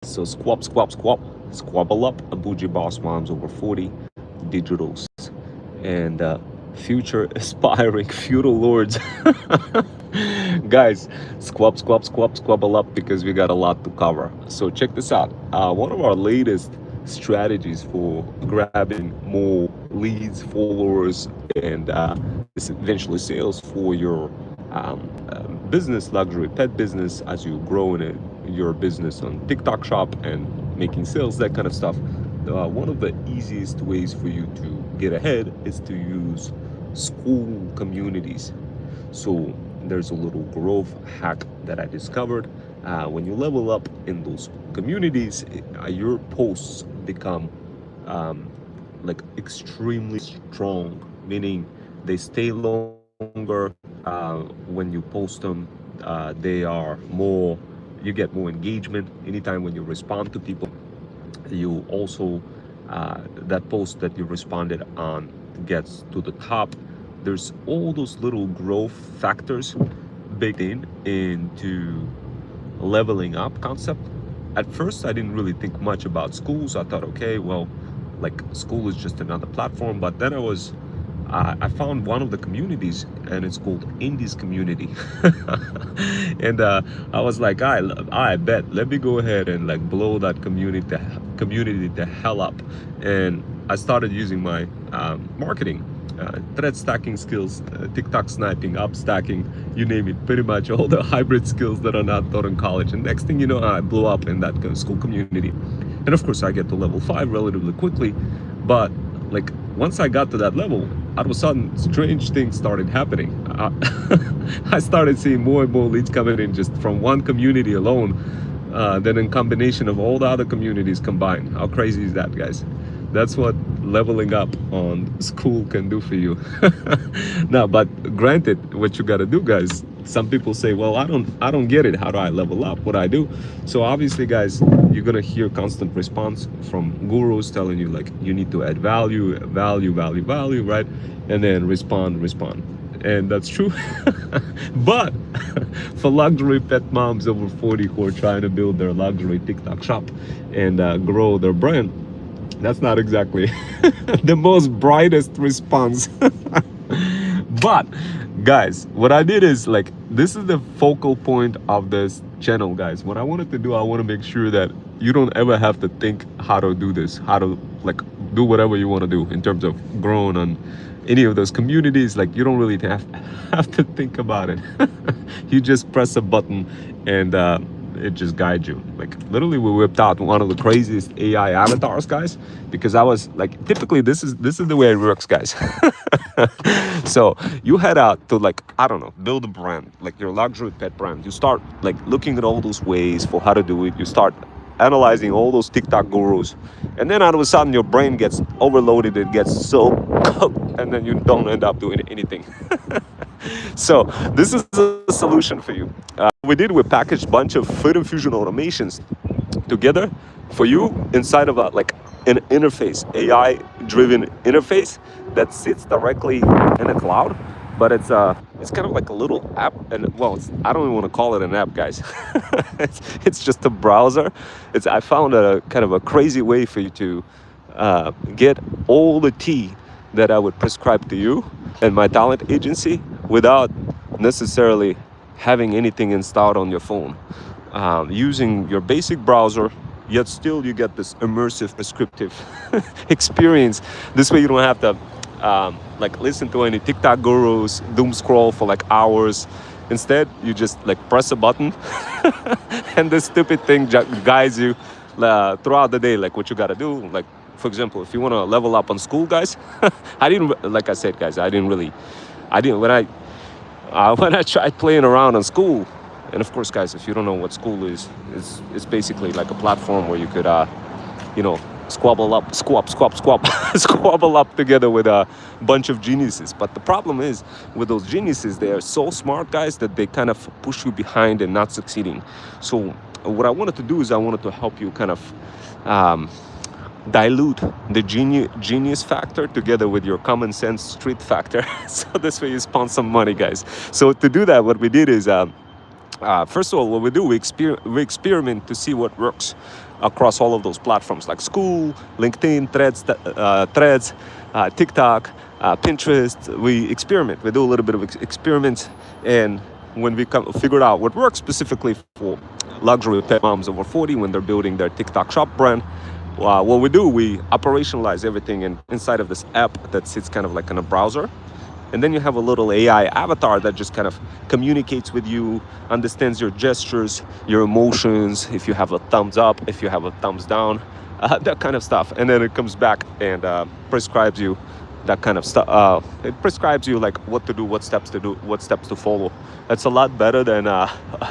So squabble up a bougie boss moms over 40 digitals and future aspiring feudal lords. Guys, squabble up because we got a lot to cover. So check this out. One of our latest strategies for grabbing more leads, followers, and eventually sales for your business, luxury pet business, as you grow in it, your business on TikTok shop and making sales, that kind of stuff. One of the easiest ways for you to get ahead is to use Skool communities. So there's a little growth hack that I discovered. When you level up in those communities, your posts become like extremely strong, meaning they stay longer. When you post them, they are more, you get more engagement. Anytime when you respond to people, you also that post that you responded on gets to the top. There's all those little growth factors baked in into leveling up concept. At first I didn't really think much about schools. I thought, okay, well, like Skool is just another platform. But then I found one of the communities, and it's called Indies Community. And I was like, I bet, let me go ahead and like blow that community the hell up. And I started using my marketing, thread stacking skills, TikTok sniping, up stacking, you name it, pretty much all the hybrid skills that are not taught in college. And next thing you know, I blew up in that Skool community. And of course, I get to level 5 relatively quickly. But like once I got to that level, all of a sudden, strange things started happening. I started seeing more and more leads coming in just from one community alone, than in combination of all the other communities combined. How crazy is that, guys? That's what leveling up on Skool can do for you. Now, but granted, what you got to do, guys, some people say, well, I don't get it. How do I level up? What I do? So obviously, guys, you're gonna hear constant response from gurus telling you like you need to add value, right? And then respond. And that's true. But for luxury pet moms over 40 who are trying to build their luxury TikTok shop and grow their brand, that's not exactly the most brightest response. But guys, what I did is like, this is the focal point of this channel, guys. What I wanted to do, I want to make sure that you don't ever have to think how to do this, how to like do whatever you want to do in terms of growing on any of those communities. Like you don't really have to think about it. You just press a button and it just guides you. Like literally, we whipped out one of the craziest AI avatars, guys, because I was like, typically this is the way it works, guys. So you head out to like, I don't know, build a brand, like your luxury pet brand. You start like looking at all those ways for how to do it. You start analyzing all those TikTok gurus, and then all of a sudden your brain gets overloaded. It gets so cooked, and then you don't end up doing anything. So this is a solution for you. We packaged a bunch of food infusion automations together for you inside of like an interface, AI driven interface that sits directly in the cloud. But it's kind of like a little app, and well, I don't even want to call it an app, guys. It's just a browser. I found a kind of a crazy way for you to get all the tea that I would prescribe to you and my talent agency without necessarily having anything installed on your phone, using your basic browser, yet still you get this immersive prescriptive experience. This way you don't have to like listen to any TikTok gurus, doom scroll for like hours. Instead, you just like press a button and this stupid thing guides you throughout the day, like what you gotta do. Like, for example, if you want to level up on Skool, guys, like I said, guys, when I tried playing around on Skool, and of course, guys, if you don't know what Skool is, it's basically like a platform where you could, squabble up, squabble up together with a bunch of geniuses. But the problem is with those geniuses, they are so smart, guys, that they kind of push you behind and not succeeding. So what I wanted to do is I wanted to help you kind of dilute the genius factor together with your common sense street factor. So this way you spawn some money, guys. So to do that, what we did is First of all, what we do, we experiment to see what works across all of those platforms like Skool, LinkedIn, Threads, TikTok, Pinterest. We experiment. We do a little bit of experiments, and when we figured out what works specifically for luxury pet moms over 40 when they're building their TikTok shop brand, what we do, we operationalize everything inside of this app that sits kind of like in a browser. And then you have a little AI avatar that just kind of communicates with you, understands your gestures, your emotions, if you have a thumbs up, if you have a thumbs down, that kind of stuff. And then it comes back and prescribes you that kind of stuff. It prescribes you like what to do, what steps to do, what steps to follow. That's a lot better than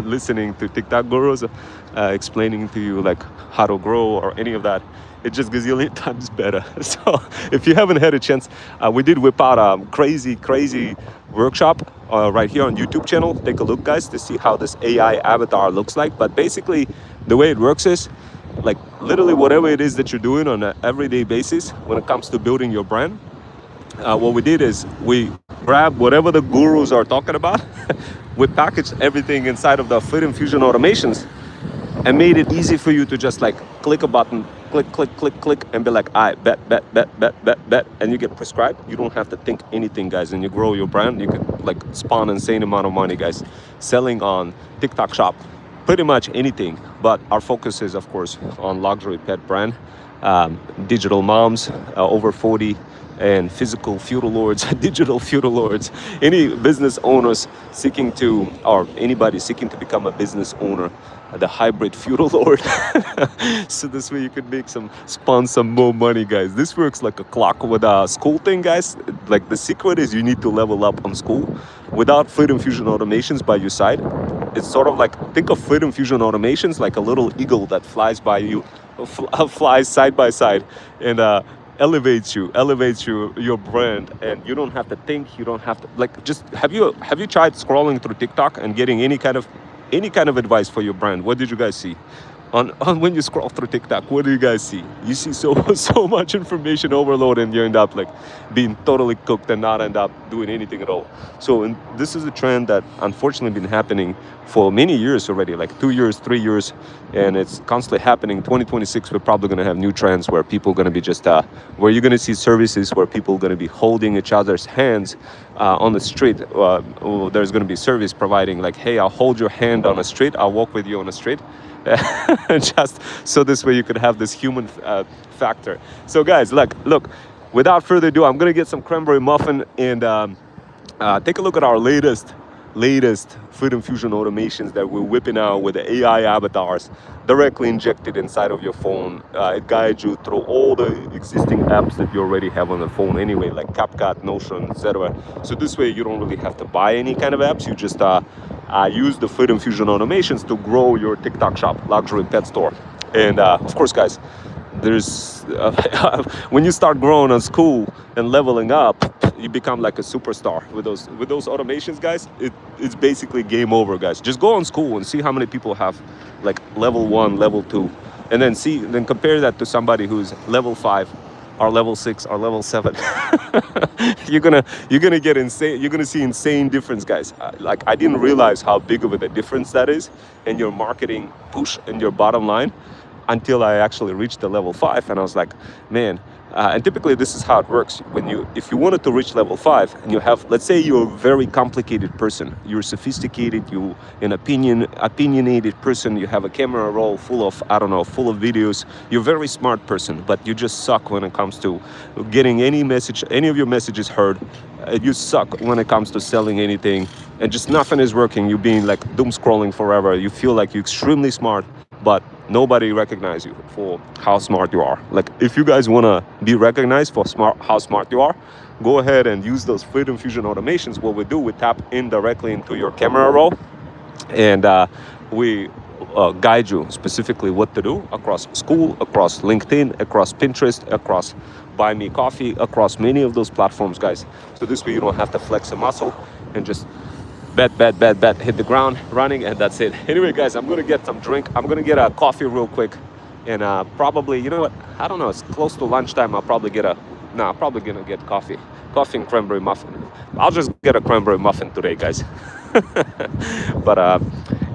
listening to TikTok gurus explaining to you like how to grow or any of that. It just gazillion times better. So if you haven't had a chance, we did whip out a crazy workshop right here on YouTube channel. Take a look, guys, to see how this AI avatar looks like. But basically, the way it works is like literally whatever it is that you're doing on an everyday basis when it comes to building your brand. What we did is we grabbed whatever the gurus are talking about. We packaged everything inside of the Freedom Fusion automations and made it easy for you to just like click a button, click, and be like, I bet, and you get prescribed. You don't have to think anything, guys, and you grow your brand. You can like spawn insane amount of money, guys, selling on TikTok shop, pretty much anything. But our focus is, of course, on luxury pet brand, digital moms over 40, and physical feudal lords, digital feudal lords, any business owners seeking to, or anybody seeking to become a business owner, the hybrid feudal lord. So this way you could make spawn some more money, guys. This works like a clock with a Skool thing, guys. Like the secret is you need to level up on Skool. Without Freedom Fusion automations by your side, it's sort of like, think of Freedom Fusion automations like a little eagle that flies by you, flies side by side, and elevates your brand, and you don't have to think, you don't have to like, just have you tried scrolling through TikTok and getting any kind of advice for your brand? What did you guys see on when you scroll through TikTok? What do you guys see? You see so much information overload, and you end up like being totally cooked and not end up doing anything at all. So this is a trend that unfortunately been happening for many years already, like 2 years, 3 years, and it's constantly happening. 2026, we're probably going to have new trends where people are going to be just where you're going to see services where people are going to be holding each other's hands on the street. There's going to be service providing like, hey, I'll hold your hand on the street, I'll walk with you on the street. Just so this way you could have this human factor. So guys, look, without further ado, I'm gonna get some cranberry muffin and take a look at our latest Freedom Fusion automations that we're whipping out with the AI avatars directly injected inside of your phone. It guides you through all the existing apps that you already have on the phone anyway, like CapCut, Notion, etc. So this way you don't really have to buy any kind of apps. You just use the Freedom Fusion automations to grow your TikTok shop, luxury pet store. And of course, guys, there's when you start growing on Skool and leveling up, you become like a superstar with those automations, guys. It's basically game over, guys. Just go on Skool and see how many people have like level 1, level 2, and then compare that to somebody who's level 5 or level 6 or level 7. you're gonna get insane. You're gonna see insane difference, guys. Like, I didn't realize how big of a difference that is in your marketing push and your bottom line until I actually reached the level 5, and I was like, man. And typically this is how it works. If you wanted to reach level 5 and you have, let's say you're a very complicated person, you're sophisticated, you an opinionated person, you have a camera roll full of videos, you're a very smart person, but you just suck when it comes to getting any of your messages heard. You suck when it comes to selling anything, and just nothing is working. You're being like doom scrolling forever. You feel like you're extremely smart, but nobody recognizes you for how smart you are. Like, if you guys want to be recognized for how smart you are, go ahead and use those Freedom Fusion automations. What we do, we tap in directly into your camera roll, and we guide you specifically what to do across Skool, across LinkedIn, across Pinterest, across Buy Me Coffee, across many of those platforms, guys. So this way you don't have to flex a muscle and just bet, hit the ground running, and that's it. Anyway, guys, I'm gonna get some drink. I'm gonna get a coffee real quick, and probably, you know what? I don't know. It's close to lunchtime. I'm probably gonna get coffee and cranberry muffin. I'll just get a cranberry muffin today, guys. But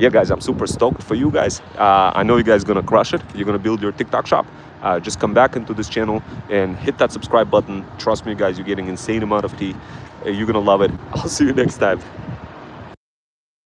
yeah, guys, I'm super stoked for you guys. I know you guys gonna crush it. You're gonna build your TikTok shop. Just come back into this channel and hit that subscribe button. Trust me, guys, you're getting insane amount of tea. You're gonna love it. I'll see you next time.